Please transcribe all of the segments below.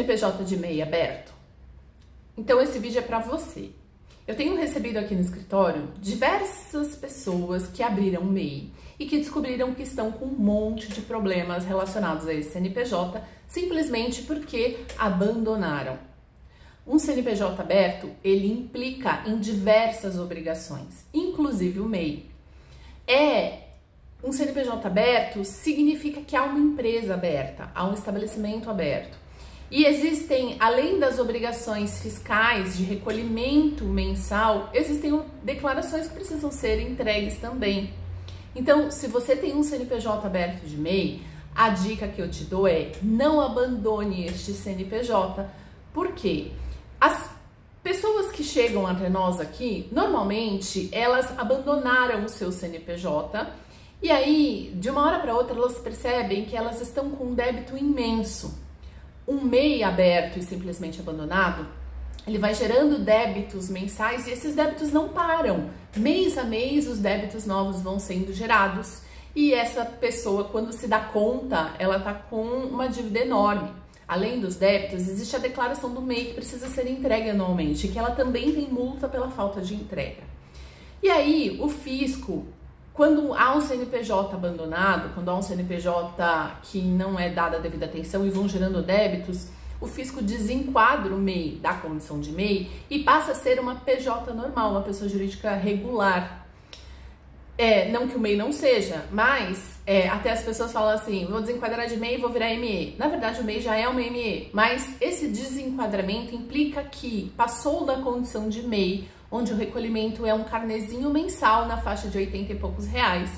CNPJ de MEI aberto? Então esse vídeo é para você. Eu tenho recebido aqui no escritório diversas pessoas que abriram MEI e que descobriram que estão com um monte de problemas relacionados a esse CNPJ simplesmente porque abandonaram. Um CNPJ aberto, ele implica em diversas obrigações, inclusive o MEI. Um CNPJ aberto significa que há uma empresa aberta, há um estabelecimento aberto. E existem, além das obrigações fiscais de recolhimento mensal, existem declarações que precisam ser entregues também. Então, se você tem um CNPJ aberto de MEI, a dica que eu te dou é não abandone este CNPJ. Por quê? As pessoas que chegam até nós aqui, normalmente, elas abandonaram o seu CNPJ e aí, de uma hora para outra, elas percebem que elas estão com um débito imenso. Um MEI aberto e simplesmente abandonado, ele vai gerando débitos mensais e esses débitos não param. Mês a mês, os débitos novos vão sendo gerados e essa pessoa, quando se dá conta, ela está com uma dívida enorme. Além dos débitos, existe a declaração do MEI que precisa ser entregue anualmente, que ela também tem multa pela falta de entrega. E aí, o fisco, quando há um CNPJ abandonado, quando há um CNPJ que não é dada a devida atenção e vão gerando débitos, o fisco desenquadra o MEI da condição de MEI e passa a ser uma PJ normal, uma pessoa jurídica regular. Não que o MEI não seja, mas até as pessoas falam assim, vou desenquadrar de MEI e vou virar ME. Na verdade, o MEI já é uma ME, mas esse desenquadramento implica que passou da condição de MEI, onde o recolhimento é um carnezinho mensal na faixa de 80 e poucos reais,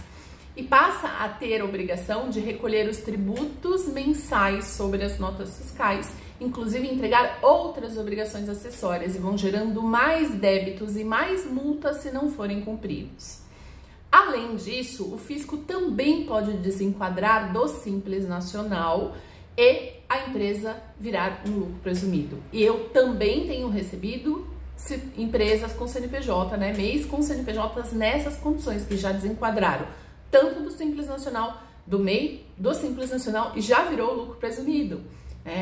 e passa a ter a obrigação de recolher os tributos mensais sobre as notas fiscais, inclusive entregar outras obrigações acessórias, e vão gerando mais débitos e mais multas se não forem cumpridos. Além disso, o fisco também pode desenquadrar do Simples Nacional e a empresa virar um lucro presumido. E eu também tenho recebido empresas com CNPJ, MEIs com CNPJs nessas condições que já desenquadraram, tanto do Simples Nacional, do MEI, do Simples Nacional, e já virou lucro presumido.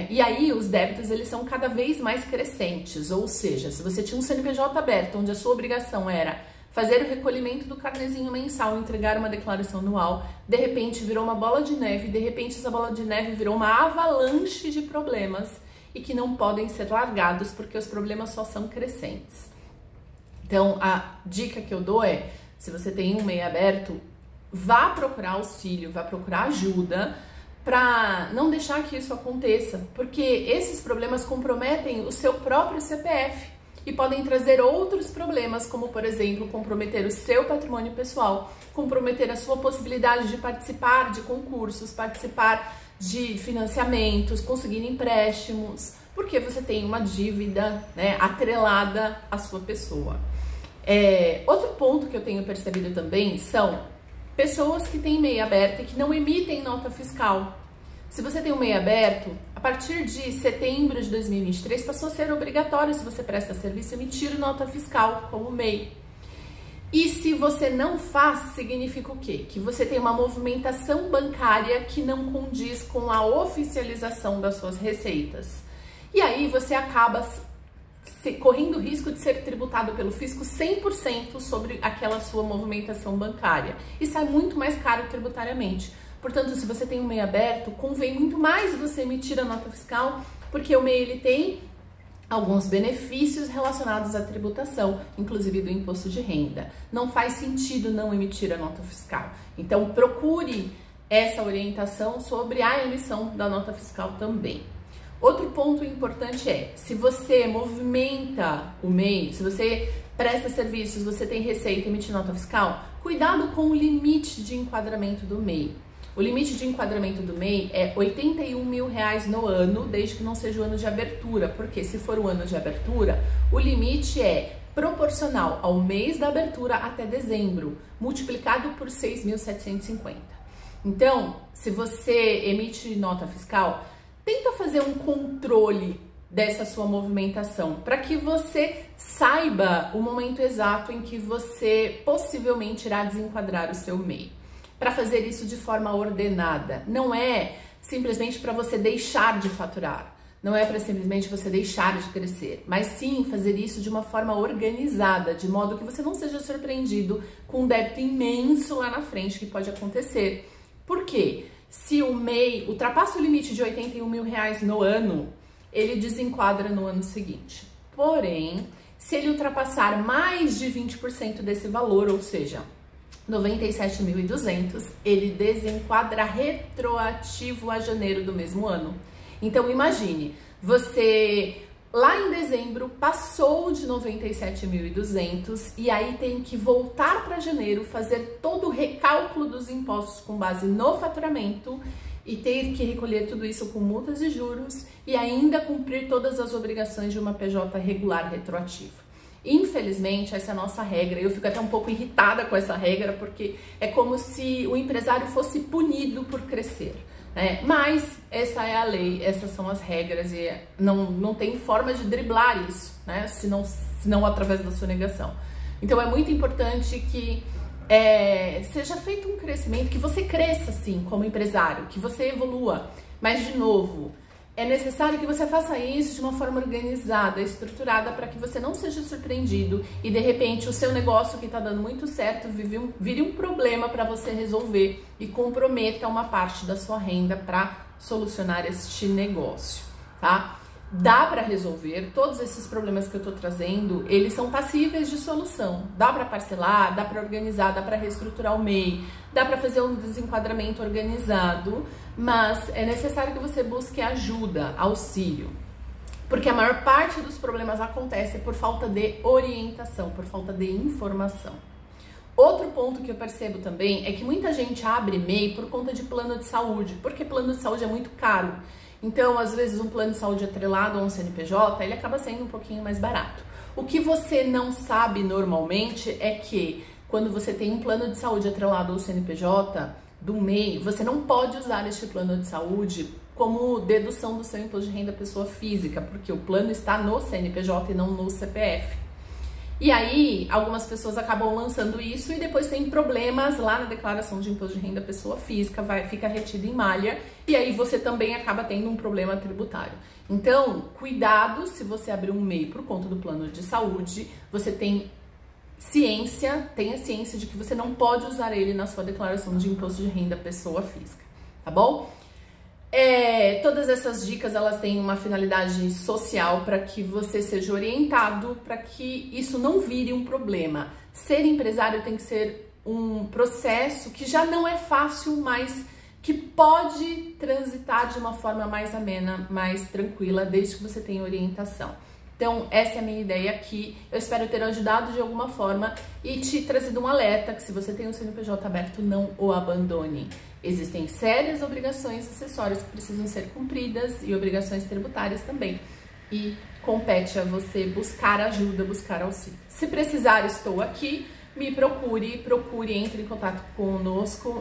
E aí os débitos, eles são cada vez mais crescentes, ou seja, se você tinha um CNPJ aberto, onde a sua obrigação era fazer o recolhimento do carnezinho mensal, entregar uma declaração anual, de repente virou uma bola de neve, de repente essa bola de neve virou uma avalanche de problemas e que não podem ser largados porque os problemas só são crescentes. Então, a dica que eu dou é, se você tem um MEI aberto, vá procurar auxílio, vá procurar ajuda para não deixar que isso aconteça, porque esses problemas comprometem o seu próprio CPF e podem trazer outros problemas, como, por exemplo, comprometer o seu patrimônio pessoal, comprometer a sua possibilidade de participar de concursos, participar de financiamentos, conseguir empréstimos, porque você tem uma dívida atrelada à sua pessoa. Outro ponto que eu tenho percebido também são pessoas que têm MEI aberto e que não emitem nota fiscal. Se você tem um MEI aberto, a partir de setembro de 2023 passou a ser obrigatório, se você presta serviço, emitir nota fiscal como MEI. E se você não faz, significa o quê? Que você tem uma movimentação bancária que não condiz com a oficialização das suas receitas. E aí você acaba correndo o risco de ser tributado pelo fisco 100% sobre aquela sua movimentação bancária. E sai muito mais caro tributariamente. Portanto, se você tem um MEI aberto, convém muito mais você emitir a nota fiscal, porque o MEI ele tem alguns benefícios relacionados à tributação, inclusive do imposto de renda. Não faz sentido não emitir a nota fiscal. Então, procure essa orientação sobre a emissão da nota fiscal também. Outro ponto importante é, se você movimenta o MEI, se você presta serviços, você tem receita, emite nota fiscal, cuidado com o limite de enquadramento do MEI. O limite de enquadramento do MEI é R$ 81 mil no ano, desde que não seja o ano de abertura, porque se for o ano de abertura, o limite é proporcional ao mês da abertura até dezembro, multiplicado por 6.750. Então, se você emite nota fiscal, tenta fazer um controle dessa sua movimentação, para que você saiba o momento exato em que você possivelmente irá desenquadrar o seu MEI. Para fazer isso de forma ordenada, não é simplesmente para você deixar de faturar. não é para simplesmente você deixar de crescer, mas sim fazer isso de uma forma organizada, de modo que você não seja surpreendido com um débito imenso lá na frente que pode acontecer. Por quê? Se o MEI ultrapassa o limite de R$81 mil no ano, ele desenquadra no ano seguinte. Porém, se ele ultrapassar mais de 20% desse valor, ou seja, 97.200, ele desenquadra retroativo a janeiro do mesmo ano. Então imagine, você lá em dezembro passou de 97.200 e aí tem que voltar para janeiro, fazer todo o recálculo dos impostos com base no faturamento e ter que recolher tudo isso com multas e juros e ainda cumprir todas as obrigações de uma PJ regular retroativa. Infelizmente, essa é a nossa regra. Eu fico até um pouco irritada com essa regra, porque é como se o empresário fosse punido por crescer, né? Mas essa é a lei, essas são as regras e não tem forma de driblar isso, né? Senão através da sonegação. Então é muito importante que seja feito um crescimento, que você cresça sim como empresário, que você evolua, mas de novo, é necessário que você faça isso de uma forma organizada, estruturada, para que você não seja surpreendido e de repente o seu negócio que está dando muito certo vire um problema para você resolver e comprometa uma parte da sua renda para solucionar este negócio, tá? Dá para resolver todos esses problemas que eu tô trazendo, eles são passíveis de solução. Dá para parcelar, dá para organizar, dá para reestruturar o MEI, dá para fazer um desenquadramento organizado, mas é necessário que você busque ajuda, auxílio. Porque a maior parte dos problemas acontece por falta de orientação, por falta de informação. Outro ponto que eu percebo também é que muita gente abre MEI por conta de plano de saúde, porque plano de saúde é muito caro. Então, às vezes, um plano de saúde atrelado a um CNPJ, ele acaba sendo um pouquinho mais barato. O que você não sabe normalmente é que quando você tem um plano de saúde atrelado ao CNPJ do MEI, você não pode usar este plano de saúde como dedução do seu imposto de renda pessoa física, porque o plano está no CNPJ e não no CPF. E aí, algumas pessoas acabam lançando isso e depois tem problemas lá na declaração de imposto de renda pessoa física, fica retido em malha e aí você também acaba tendo um problema tributário. Então, cuidado se você abrir um MEI por conta do plano de saúde, você tenha ciência de que você não pode usar ele na sua declaração de imposto de renda pessoa física, tá bom? Todas essas dicas, elas têm uma finalidade social para que você seja orientado, para que isso não vire um problema. Ser empresário tem que ser um processo que já não é fácil, mas que pode transitar de uma forma mais amena, mais tranquila, desde que você tenha orientação. Então, essa é a minha ideia aqui. Eu espero ter ajudado de alguma forma e te trazido um alerta que se você tem um CNPJ aberto, não o abandone. Existem sérias obrigações acessórias que precisam ser cumpridas e obrigações tributárias também. E compete a você buscar ajuda, buscar auxílio. Se precisar, estou aqui. Me procure, entre em contato conosco